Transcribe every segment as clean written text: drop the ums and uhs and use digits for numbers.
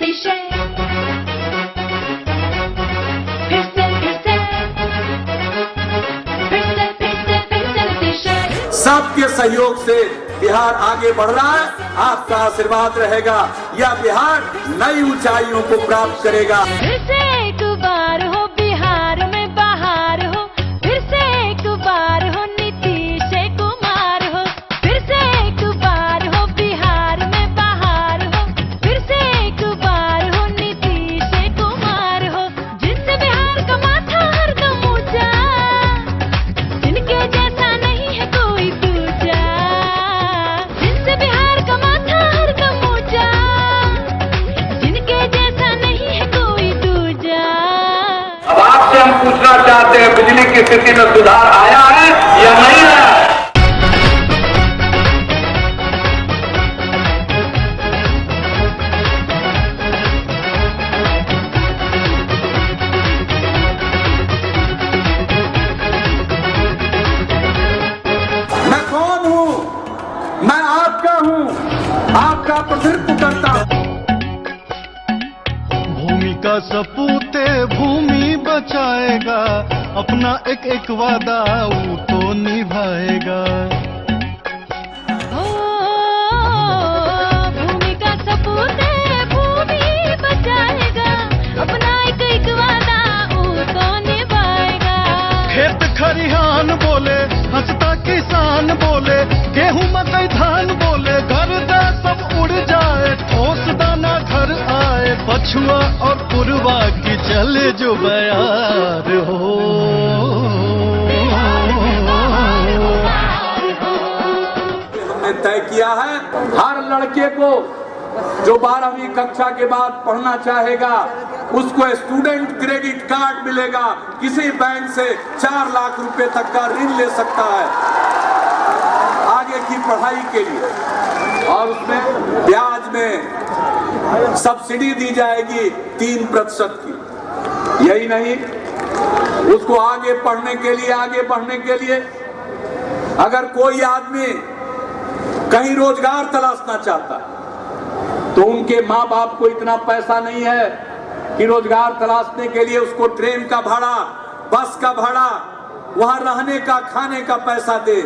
नतीजे सबके सहयोग से बिहार आगे बढ़ रहा है। आपका आशीर्वाद रहेगा, यह बिहार नई ऊंचाइयों को प्राप्त करेगा। फिर से एक बार हो बिहार में बहार हो, फिर से एक बार हो नीतीश कुमार हो, फिर से एक बार हो बिहार में बहार हो, फिर से एक बार हो नीतीश कुमार हो। जिनसे बिहार का माथा हरदम ऊंचा, जिनके जैसा नहीं है कोई दूजा, जिनसे बिहार का माथा हरदम ऊंचा, जिनके जैसा नहीं है कोई दूजा। अब आपसे हम पूछना चाहते हैं, बिजली की स्थिति में सुधार आया है या नहीं आया? मैं कौन हूँ? मैं आपका हूँ, आपका प्रतिनिधित्व करता हूँ। भूमि का सपूत भूमि बचाएगा, अपना एक एक वादा वो तो निभाएगा। ओ भूमि का सपूत भूमि बचाएगा, अपना एक एक वादा वो तो निभाएगा। खेत खरिहान बोले, हंसता किसान बोले, गेहूं मकई धान बोले, घर दा सब उड़ जाए, ठोस दाना घर आए, पछुआ और पुरवा की चले जो बयार हो। हमने तय किया है, हर लड़के को जो 12वीं कक्षा के बाद पढ़ना चाहेगा उसको स्टूडेंट क्रेडिट कार्ड मिलेगा। किसी बैंक से 4 लाख रुपए तक का ऋण ले सकता है आगे की पढ़ाई के लिए, और उसमें ब्याज में सब्सिडी दी जाएगी 3% की। यही नहीं, उसको आगे पढ़ने के लिए, आगे बढ़ने के लिए अगर कोई आदमी कहीं रोजगार तलाशना चाहता है तो उनके माँ बाप को इतना पैसा नहीं है कि रोजगार तलाशने के लिए उसको ट्रेन का भाड़ा, बस का भाड़ा, वहां रहने का, खाने का पैसा दे।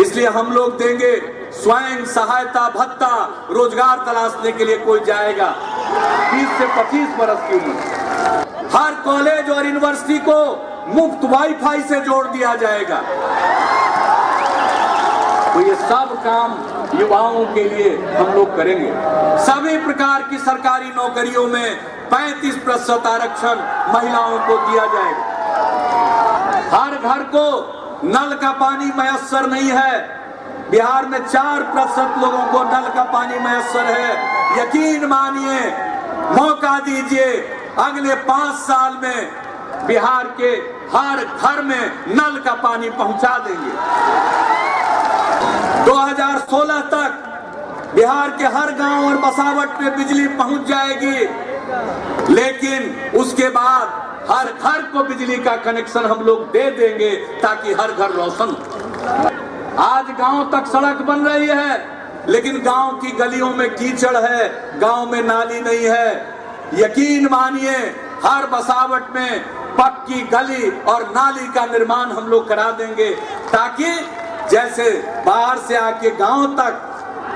इसलिए हम लोग देंगे स्वयं सहायता भत्ता। रोजगार तलाशने के लिए कोई जाएगा 20 से 25 वर्ष की उम्र, हर कॉलेज और यूनिवर्सिटी को मुफ्त वाईफाई से जोड़ दिया जाएगा। तो ये सब काम युवाओं के लिए हम लोग करेंगे। सभी प्रकार की सरकारी नौकरियों में 35% आरक्षण महिलाओं को दिया जाएगा। हर घर को नल का पानी मयस्सर नहीं है, बिहार में 4% लोगों को नल का पानी मयस्सर है। यकीन मानिए, मौका दीजिए, अगले 5 साल में बिहार के हर घर में नल का पानी पहुंचा देंगे। 2016 तक बिहार के हर गांव और बसावट में बिजली पहुंच जाएगी, लेकिन उसके बाद हर घर को बिजली का कनेक्शन हम लोग दे देंगे ताकि हर घर रोशन हो। आज गांव तक सड़क बन रही है, लेकिन गांव की गलियों में कीचड़ है, गांव में नाली नहीं है। यकीन मानिए, हर बसावट में पक्की गली और नाली का निर्माण हम लोग करा देंगे ताकि जैसे बाहर से आके गांव तक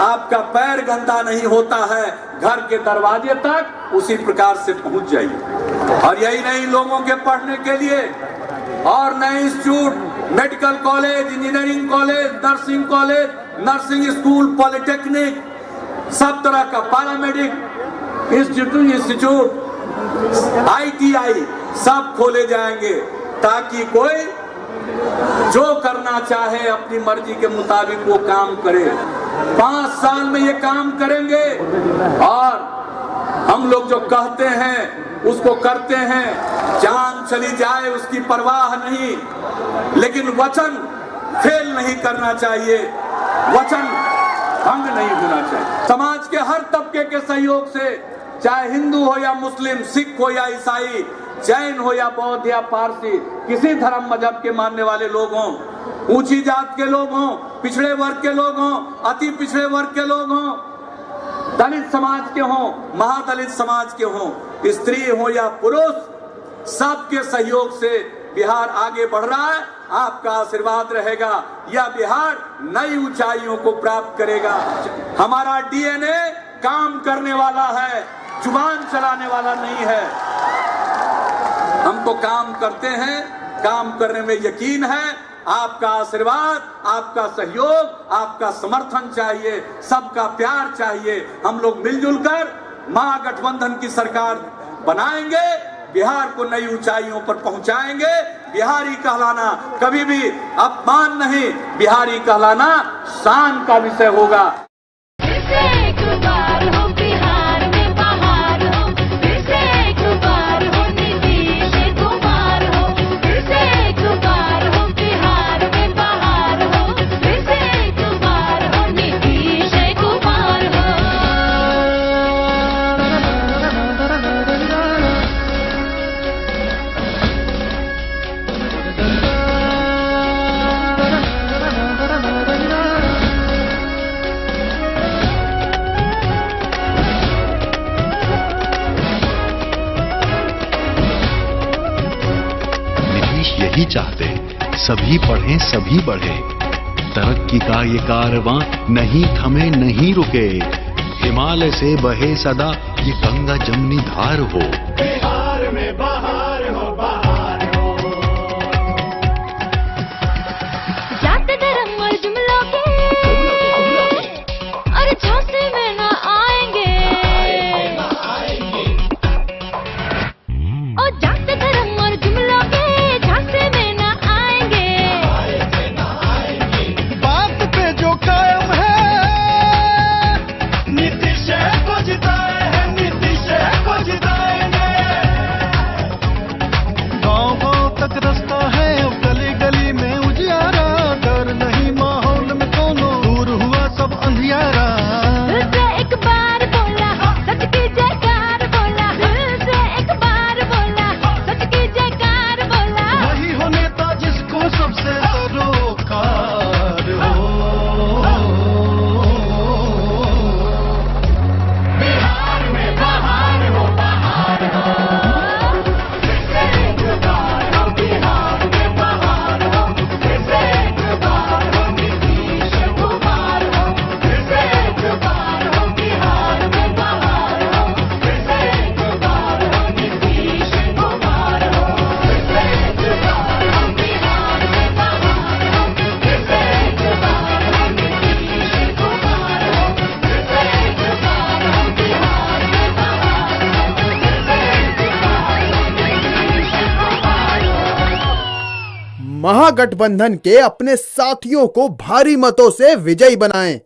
आपका पैर गंदा नहीं होता है, घर के दरवाजे तक उसी प्रकार से पहुंच जाइए। और यही नहीं, लोगों के पढ़ने के लिए और नए institute, medical college, engineering college, nursing college, nursing school, polytechnic, सब तरह का पैरामेडिक इंस्टीट्यूट, ITI सब खोले जाएंगे ताकि कोई जो करना चाहे अपनी मर्जी के मुताबिक वो काम करे। 5 साल में ये काम करेंगे और हम लोग जो कहते हैं उसको करते हैं। जान चली जाए उसकी परवाह नहीं, लेकिन वचन फेल नहीं करना चाहिए, वचन भंग नहीं होना चाहिए। समाज के हर तबके के सहयोग से, चाहे हिंदू हो या मुस्लिम, सिख हो या ईसाई, जैन हो या बौद्ध या पारसी, किसी धर्म मजहब के मानने वाले लोग हों, ऊंची जात के लोग हों, पिछड़े वर्ग के लोग हों, अति पिछड़े वर्ग के लोग हों, दलित समाज के हों, महादलित समाज के हों, स्त्री हो या पुरुष, सबके सहयोग से बिहार आगे बढ़ रहा है। आपका आशीर्वाद रहेगा, यह बिहार नई ऊंचाइयों को प्राप्त करेगा। हमारा डीएनए काम करने वाला है, जुबान चलाने वाला नहीं है। हम तो काम करते हैं, काम करने में यकीन है। आपका आशीर्वाद, आपका सहयोग, आपका समर्थन चाहिए, सबका प्यार चाहिए। हम लोग मिलजुल कर महागठबंधन की सरकार बनाएंगे, बिहार को नई ऊंचाइयों पर पहुंचाएंगे। बिहारी कहलाना कभी भी अपमान नहीं, बिहारी कहलाना शान का विषय होगा। यही चाहते सभी पढ़ें सभी बढ़े, तरक्की का ये कारवां नहीं थमे नहीं रुके, हिमालय से बहे सदा ये गंगा जमुनी धार हो। बिहार में बहार हो, बहार हो। जात धर्म और जुमलों के और झांसे में ना आएंगे, और जात धर्म और जुमलों के झांसे में ना आएंगे। बात पे जो कायम है, नीतीश को जिताए हैं, नीतीश को जिताएंगे। गांव-गांव तक रास्ता है, अब गली गली में उजियारा, डर नहीं माहौल में कोनो, दूर हुआ सब अंधियारा। दिल से एक बार बोला, सच की जयकार बोला, दिल से एक बार बोला, सच की जयकार बोला। वही हो नेता जिसको सबसे सरोकार हो। बिहार में बहार हो, बहार हो। फिर से एक बार हो, बिहार में बहार हो। फिर से एक बार हो, नीतीश कुमार हो। फिर से एक बार हो, बिहार में बहार हो। फिर से एक बार हो, नीतीश कुमार हो। फिर से एक बार हो, बिहार में बहार हो। फिर से एक बार हो, नीतीश कुमार हो। फिर से एक बार हो, बिहार में बहार हो। फिर से एक बार हो, नीतीश कुमार हो। महागठबंधन के अपने साथियों को भारी मतों से विजयी बनाएं।